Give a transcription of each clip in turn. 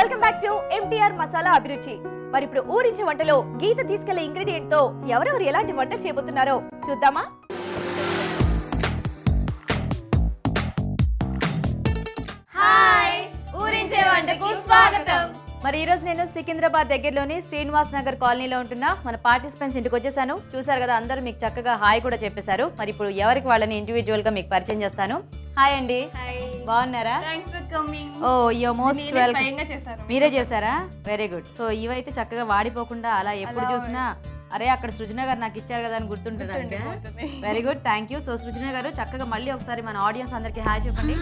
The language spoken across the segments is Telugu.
Welcome back to MTR masala అభిరుచి. మరి ఇప్పుడు ఊరించే వంటలో గీత తీసుకెళ్లే ఇంగ్రీడియంట్ తో ఎవరెవరు ఎలాంటి వంట చేయబోతున్నారో చూద్దామా? హాయ్, ఊరించే వంటకు స్వాగతం. మరి ఈ రోజు నేను సికింద్రాబాద్ దగ్గరలోని శ్రీనివాస్ నగర్ కాలనీలో ఉంటున్నా మన పార్టిసిపెంట్స్ ఇంటికి వచ్చేసాను. చూసారు కదా, అందరూ మీకు చక్కగా హాయ్ కూడా చెప్పేశారు. మరి ఇప్పుడు ఎవరికి వాళ్ళని ఇండివిజువల్ గా మీకు పరిచయం చేస్తాను. హాయ్ అండి, బాగున్నారా? ఓ యో మోస్ట్ వెల్కమ్. మీరే చేశారా? Very good. సో ఇవైతే చక్కగా వాడిపోకుండా అలా ఎప్పుడు చూసినా అరే అక్కడ సృజన గారు నాకు ఇచ్చారు కదా అని గుర్తుంటున్నారంటే very good, thank you. So Srujana garu చక్కగా మళ్ళీ ఒకసారి మన ఆడియన్స్ అందరికి హాయ్ చెప్పండి.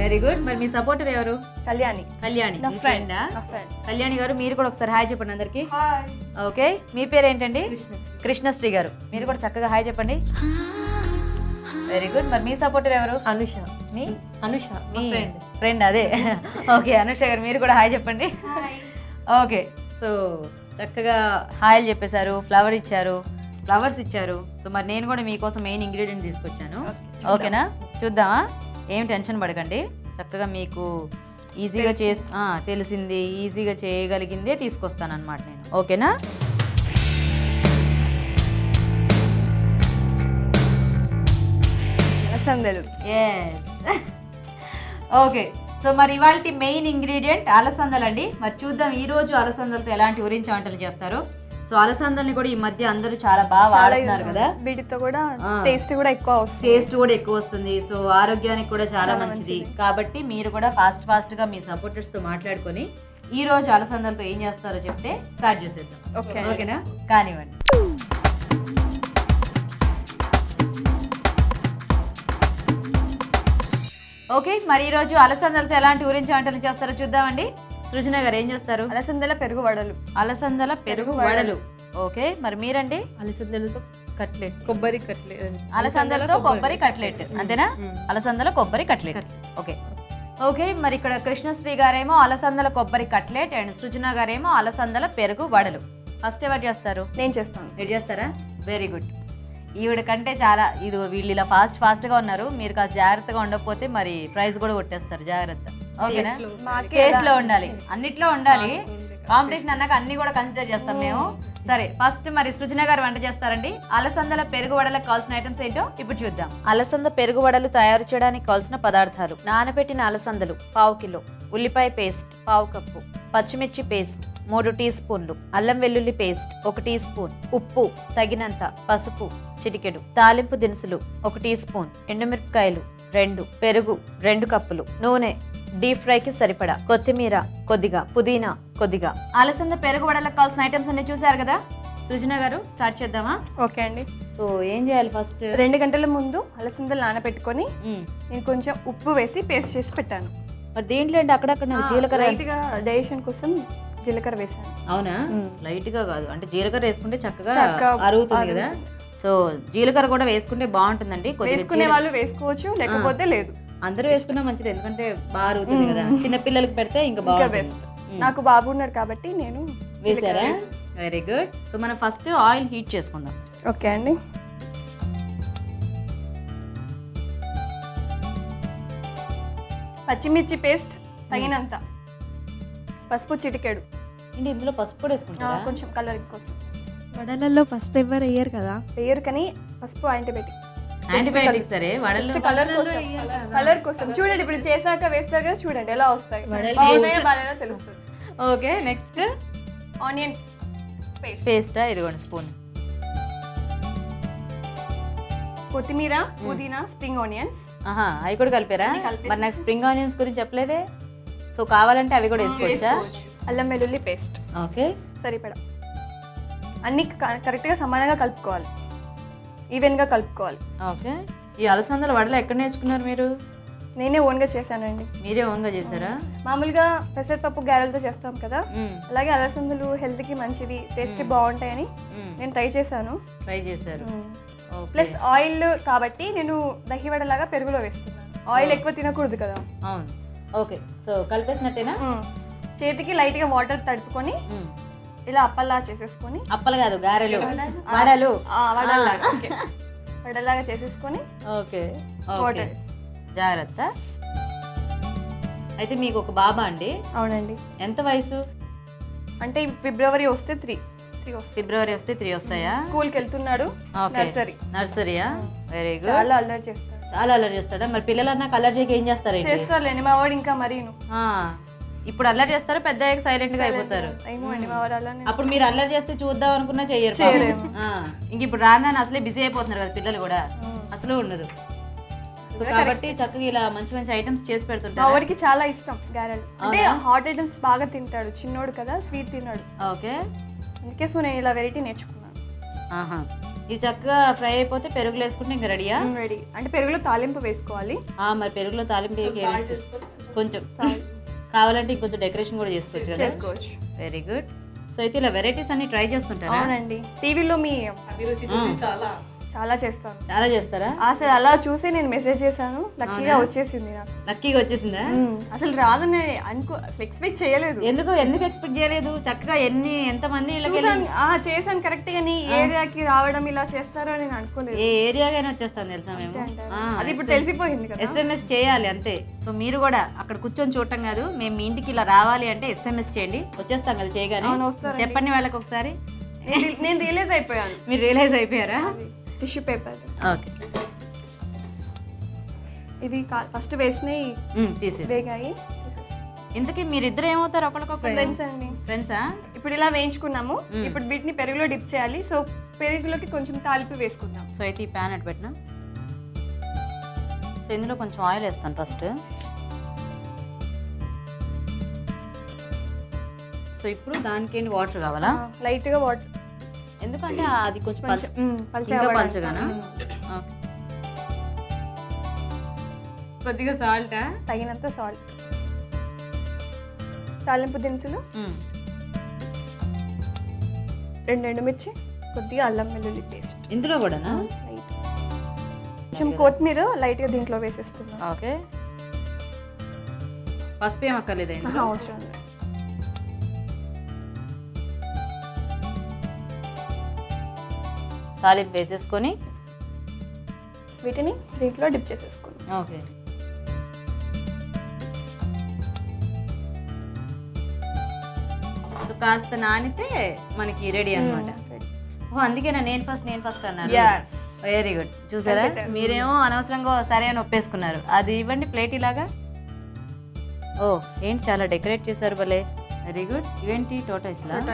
Very good. మరి మీ సపోర్టర్ ఎవరు? కళ్యాణి. కళ్యాణి గారు మీరు కూడా ఒకసారి హాయ్ చెప్పండి అందరికి. ఓకే, మీ పేరు ఏంటండి? కృష్ణశ్రీ గారు. మీరు కూడా చక్కగా హాయ్ చెప్పండి. Very good. మరి మీ సపోర్టర్ ఎవరు? అనుష. మీ అనుష మీ ఫ్రెండ్ అదే. ఓకే అనుష గారు మీరు కూడా హాయ్ చెప్పండి. ఓకే, సో చక్కగా హాయ్ చెప్పేశారు, ఫ్లవర్స్ ఇచ్చారు. సో మరి నేను కూడా మీకోసం మెయిన్ ఇంగ్రీడియంట్ తీసుకొచ్చాను. ఓకేనా? చూద్దామా? ఏం టెన్షన్ పడకండి, చక్కగా మీకు ఈజీగా తెలిసింది ఈజీగా చేయగలిగిందే తీసుకొస్తాను అనమాట నేను. ఓకేనా? ఓకే, సో మరి ఇవాళ మెయిన్ ఇంగ్రీడియంట్ అలసందలు అండి. మరి చూద్దాం ఈ రోజు అలసందలతో ఎలాంటి ఊరించి వంటలు చేస్తారు. సో అలసందల్ని కూడా ఈ మధ్య అందరూ చాలా బాగా వాడుతున్నారు కదా, వీటితో కూడా టేస్ట్ కూడా ఎక్కువ వస్తుంది. సో ఆరోగ్యానికి కూడా చాలా మంచిది. కాబట్టి మీరు కూడా ఫాస్ట్ గా మీ సపోర్టర్స్ తో మాట్లాడుకొని ఈ రోజు అలసందలతో ఏం చేస్తారో చెప్తే స్టార్ట్ చేసేద్దాం. ఓకేనా? కానివ్వండి. ఓకే, మరి ఈ రోజు అలసందలతో ఎలాంటి ఊరించి వంటలు చేస్తారో చూద్దామండి. సృజన గారు ఏం చేస్తారు? అలసందల పెరుగు వడలు. ఓకే, మరి మీరండి? అలసందలతో కట్లెట్, కొబ్బరి కట్లెట్. అలసందలతో కొబ్బరి కట్లెట్ అంతేనా? అలసందల కొబ్బరి కట్లెట్. ఓకే ఓకే, మరి ఇక్కడ కృష్ణశ్రీ గారేమో అలసందల కొబ్బరి కట్లెట్ అండ్ సృజన గారేమో అలసందల పెరుగు వడలు. ఫస్ట్ ఎవరు చేస్తారు? నేను చేస్తాను. మీరు చేస్తారా? Very good. ఈవిడ కంటే చాలా వీళ్ళు ఇలా ఫాస్ట్ గా ఉన్నారు. మీరు కాస్త జాగ్రత్తగా ఉండకపోతే మరి ప్రైజ్ కూడా కొట్టేస్తారు. జాగ్రత్త. ఓకేనా? టేస్ట్ లో ఉండాలి, అన్నిట్లో ఉండాలి. కాంపిటీషన్ అన్నాక అన్ని కూడా కన్సిడర్ చేస్తాం మేము. సరే, ఫస్ట్ మరి సృజన గారు వంట చేస్తారండి. అలసందల పెరుగు వడలకు కావాల్సిన ఐటమ్స్ ఏంటో ఇప్పుడు చూద్దాం. అలసంద పెరుగు వడలు తయారు చేయడానికి కావాల్సిన పదార్థాలు: నానబెట్టిన అలసందలు 1/2 కిలో, ఉల్లిపాయ పేస్ట్ 1/2 కప్పు, పచ్చిమిర్చి పేస్ట్ 3 టీ స్పూన్లు, అల్లం వెల్లుల్లి పేస్ట్ 1 టీ స్పూన్, ఉప్పు తగినంత, పసుపు చిటికెడు, తాలింపు దినుసులు 1 టీ స్పూన్, ఎండుమిరపకాయలు 2, పెరుగు 2 కప్పులు, నూనె డీప్ ఫ్రైకి సరిపడా, కొత్తిమీర కొద్దిగా, పుదీనా కొద్దిగా. అలసంద పెరుగు వడలకు కావాల్సిన ఐటమ్స్ అన్ని చూసారు కదా. సృజన గారు స్టార్ట్ చేద్దామా? ఓకే అండి. సో ఏం చేయాలి? ఫస్ట్ 2 గంటల ముందు అలసందలు నానబెట్టుకొని నేను కొంచెం ఉప్పు వేసి పేస్ట్ చేసి పెట్టాను. మరి దీంట్లో ఏంటి అక్కడక్కడ జీలకర్ర డైజెషన్ కోసం జీలకర్ర వేసాను. అవునా? లైట్ గా కాదు, అంటే జీలకర్ర వేసుకుంటే చక్కగా అరుగుతుంది కదా. సో జీలకర్ర కూడా వేసుకుంటే బాగుంటుందండి. వేసుకునే వాళ్ళు వేసుకోవచ్చు, లేకపోతే లేదు. అందరూ వేసుకున్నా మంచిది, ఎందుకంటే బాగా అరుగుతుంది కదా. చిన్న పిల్లలకి పెడితే ఇంకా బాగా బెస్ట్. నాకు బాబు ఉన్నాడు కాబట్టి నేను వేసారా? Very good. సో మనం ఫస్ట్ ఆయిల్ హీట్ చేసుకుందాం. ఓకే అండి. పచ్చిమిర్చి పేస్ట్ తగినంత, పసుపు చిటికెడు. ఏంటి ఇందులో పసుపు కూడా వేసుకుంటారా? కొంచెం కలర్ కోసం. వడలలో పసుపు ఎవరు వేయరు కదా. వేయరు, కానీ పసుపు యాంటీబయాటిక్. సరే, కలర్ కోసం చూడండి. ఇప్పుడు చేశాక వేస్తారు కదా, చూడండి ఎలా వస్తాయి, బాగా తెలుస్తుంది. ఓకే, నెక్స్ట్ ఆనియన్ పేస్ట్ ఇదిగోండి స్పూన్, కొత్తిమీర, పుదీనా, స్ప్రింగ్ ఆనియన్స్. అవి కూడా కలిపారా? మరి నాకు స్ప్రింగ్ ఆనియన్స్ గురించి చెప్పలేదే. సో కావాలంటే అవి కూడా వేసుకోవచ్చా? అల్లం వెల్లుల్లి పేస్ట్ ఓకే సరిపడా. అన్ని కరెక్ట్గా సమానంగా కలుపుకోవాలి, ఈవెన్గా కలుపుకోవాలి. ఓకే, ఈ అలసందల వడలు ఎక్కడ నేర్చుకున్నారు మీరు? నేనే ఓన్గా చేశానండి. మీరే ఓన్గా చేశారా? మామూలుగా పెసరపప్పు గారెలతో చేస్తాం కదా, అలాగే అలసందలు హెల్త్కి మంచివి, టేస్ట్ బాగుంటాయని నేను ట్రై చేశాను. ప్లస్ ఆయిల్ కాబట్టి నేను దహి వడలాగా పెరుగులో వేస్తున్నాను. ఆయిల్ ఎక్కువ తినకూడదు కదా. అవును. ఓకే, సో కలిపేసినట్టేనా? చేతికి లైట్గా వాటర్ తడుపుకొని ఇలా అప్పల్లా చేసేసుకొని, అప్పలు కాదు గారెలు, వడలు, వడలాగా చేసేసుకొని ఓకే జాగ్రత్త. అయితే మీకు ఒక బాబా అండి? అవునండి. ఎంత వయసు? అంటే ఫిబ్రవరి వస్తే 3 వస్తాయి. ఫిబ్రవరి వస్తే 3 వస్తాయా? స్కూల్కి వెళ్తున్నాడు. నర్సరీయా? Very good. చాలా అల్లరి చేస్తాడు. చాలా అల్లరి చేస్తాడా? మరి పిల్లలన్నా అల్లరి చేయక ఏం చేస్తారు? చేస్తారులేండి, మా వాడు ఇంకా మరీను. ఇప్పుడు అల్లరి చేస్తారు, పెద్ద సైలెంట్ గా అయిపోతారు. అప్పుడు మీరు అల్లరి చేస్తే చూద్దాం అనుకున్నా చెయ్యరు. ఇంక ఇప్పుడు రాను అసలే బిజీ అయిపోతున్నారు కదా పిల్లలు కూడా, అసలు ఉండదు. కాబట్టి చక్కగా ఇలా మంచి మంచి ఐటమ్స్ చేసి పెడుతుంటారు. మా వాడికి చాలా ఇష్టం గారెలు. అంటే హాట్ ఐటమ్స్ బాగా తింటాడు, చిన్నోడు కదా, స్వీట్ తిన్నాడు. ఓకే, అందుకే సో నేను ఇలా వెరైటీ నేర్చుకున్నాను. ఇవి చక్కగా ఫ్రై అయిపోతే పెరుగులో వేసుకుంటే ఇంకా రెడీయా? రెడీ. అంటే పెరుగులో తాలింపు వేసుకోవాలి. మరి పెరుగులో తాలింపు కొంచెం కావాలంటే ఇంకొంచెం డెకరేషన్ కూడా చేసుకోవచ్చు. Very good. సో అయితే ఇలా వెరైటీస్ అన్ని ట్రై చేస్తుంటారా? అవునండి, టీవీలో మీ చాలా చేస్తాను. చాలా చేస్తారా? అసలు అలా చూసి నేను మెసేజ్ చేశాను, లక్కీగా వచ్చేసింది నాకు. లక్కీగా వచ్చేసిందా? అసలు రాదని ఎక్స్పెక్ట్ చేయలేదు. ఎందుకు ఎక్స్పెక్ట్ చేయలేదు? చక్కగా ఎంతమంది చేశాను కరెక్ట్ గా. నీ ఏరియాకి రావడం ఇలా చేస్తారో నేను అనుకోలేదు. ఏ ఏరియాకైనా వచ్చేస్తాను తెలుసా మేము. అది ఇప్పుడు తెలిసిపోయింది కదా. SMS చేయాలి అంతే. సో మీరు కూడా అక్కడ కూర్చొని చూడటం కాదు, మేము మీ ఇంటికి ఇలా రావాలి అంటే SMS చేయండి, వచ్చేస్తాం కదా. చేయగానే చెప్పండి వాళ్ళకి ఒకసారి. నేను రియలైజ్ అయిపోయాను. మీరు రియలైజ్ అయిపోయారా? Tissue paper. ఓకే, ఇవి ఫస్ట్ వేసినాయి వేగాయి. ఇంతకీ మీరిద్దరు ఏమవుతారు? ఒకరికొకరు ఫ్రెండ్స్ అండి. ఫ్రెండ్సా? ఇప్పుడు ఇలా వేయించుకున్నాము, ఇప్పుడు వీటిని పెరుగులో డిప్ చేయాలి. సో పెరుగులోకి కొంచెం తాలింపు వేసుకుందాం. సో అయితే ఈ ప్యాన్ అటు పెట్టినా. సో ఇందులో కొంచెం ఆయిల్ వేస్తాను ఫస్ట్. సో ఇప్పుడు దానికి వాటర్ కావాలా? లైట్గా వాటర్, ఎందుకంటే అది కొంచెం పల్చగానా? కొద్దిగా సాల్ట్, తగినంత సాల్ట్, తాలింపు దినుసులు, 2 ఎండుమిర్చి, కొద్దిగా అల్లం వెల్లుల్లి పేస్ట్. ఇందులో కూడానా? కొంచెం కొత్తిమీర లైట్గా దీంట్లో వేసేస్తున్నాం. ఓకే, పసుపు ఏం అక్కర్లేదు? అవసరం లేదు. తాలింపు వేసేసుకొని వీటిని దీంట్లో డిప్ చేసేసుకున్నాం. ఓకే, సో కాస్త నానితే మనకి రెడీ అన్నమాట. అందుకేనా నేను ఫస్ట్ అన్నారు. Very good. చూసారా, మీరేమో అనవసరంగా సరే అని ఒప్పేసుకున్నారు. అది ఇవ్వండి ప్లేట్ ఇలాగా. ఏంటి చాలా డెకరేట్ చేశారు భలే. Very good. ఇవేంటి? టోటైస్ లా?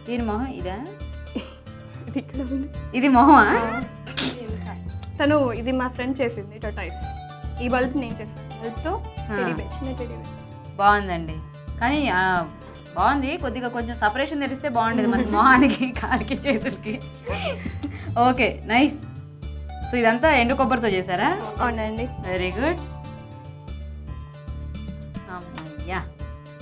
దీని మొహం ఇదా? ఇది మొహమా? తను ఇది మా ఫ్రెండ్ చేసింది టోటైస్. ఈ బల్బ్ నేను చేశాను, బల్బ్తో చిన్న టెడీ బేర్. బాగుందండి, కానీ బాగుంది. కొద్దిగా కొంచెం సపరేషన్ తెలిస్తే బాగుండేది మన మొహానికి, కాలికి, చేతులకి. Okay, nice. సో ఇదంతా ఎండు కొబ్బరితో చేశారా? అవునండి. Very good.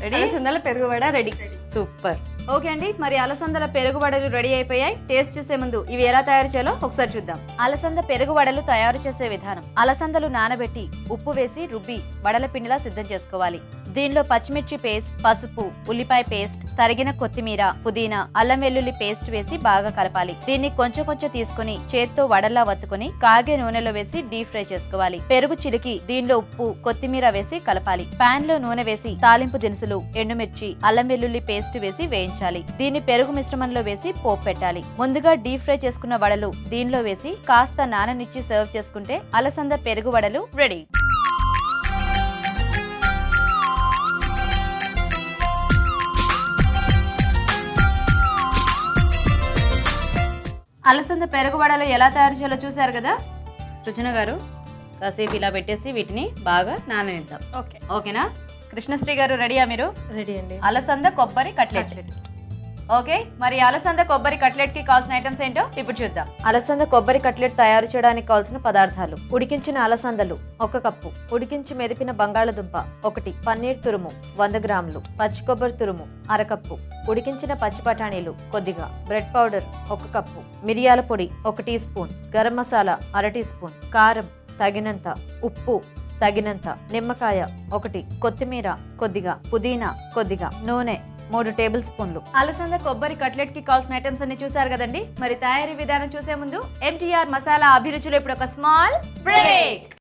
రెడీ. అలసందల పెరుగు వడ రెడీ. సూపర్. ఓకే అండి, మరి అలసందల పెరుగు వడలు రెడీ అయిపోయాయి. టేస్ట్ చూసే ముందు ఇవి ఎలా తయారు చేయాలో ఒకసారి చూద్దాం. అలసంద పెరుగు వడలు తయారు చేసే విధానం. అలసందలు నానబెట్టి ఉప్పు వేసి రుబ్బి వడల పిండిలా సిద్ధం చేసుకోవాలి. దీనిలో పచ్చిమిర్చి పేస్ట్, పసుపు, ఉల్లిపాయ పేస్ట్, తరిగిన కొత్తిమీర, పుదీనా, అల్లం వెల్లుల్లి పేస్ట్ వేసి బాగా కలపాలి. దీన్ని కొంచెం తీసుకుని చేత్తో వడల్లా వత్తుకుని కాగే నూనెలో వేసి డీప్ ఫ్రై చేసుకోవాలి. పెరుగు చిలికి దీనిలో ఉప్పు, కొత్తిమీర వేసి కలపాలి. పాన్ లో నూనె వేసి తాలింపు దినుసులు, ఎండుమిర్చి, అల్లం వెల్లుల్లి పేస్ట్ వేసి వేయించాలి. దీన్ని పెరుగు మిశ్రమంలో వేసి పోపు పెట్టాలి. ముందుగా డీప్ ఫ్రై చేసుకున్న వడలు దీనిలో వేసి కాస్త నాననిచ్చి సర్వ్ చేసుకుంటే అలసంద పెరుగు వడలు రెడీ. అలసంద పెరుగు వడలు ఎలా తయారు చేయాలో చూసారు కదా. సృజన గారు కాసేపు ఇలా పెట్టేసి వీటిని బాగా నాననిద్దాం. ఓకేనా? కృష్ణశ్రీ గారు రెడీయా? మీరు రెడీ అండి. అలసంద కొబ్బరి కట్లెట్. ఓకే, మరి అలసంద కొబ్బరి కట్లెట్ కి కావాల్సిన ఐటమ్స్ ఏంటో ఇప్పుడు చూద్దాం. అలసంద కొబ్బరి కట్లెట్ తయారు చేయడానికి కావాల్సిన పదార్థాలు: ఉడికించిన అలసందలు 1 కప్పు, ఉడికించి మెదిపిన బంగాళదుంప 1, పన్నీర్ తురుము 100 గ్రాములు, పచ్చి కొబ్బరి తురుము 1/2 కప్పు, ఉడికించిన పచ్చి బఠానీలు కొద్దిగా, బ్రెడ్ పౌడర్ 1 కప్పు, మిరియాల పొడి 1 teaspoon, garam masala 1/2 teaspoon, కారం తగినంత, ఉప్పు తగినంత, నిమ్మకాయ 1, కొత్తిమీర కొద్దిగా, పుదీనా కొద్దిగా, నూనె 3 టేబుల్ స్పూన్లు. అలసంద కొబ్బరి కట్లెట్ కి కావాల్సిన ఐటమ్స్ అన్ని చూసారు కదండి. మరి తయారీ విధానం చూసే ముందు MTR మసాలా అభిరుచిలో ఇప్పుడు ఒక స్మాల్ బ్రేక్.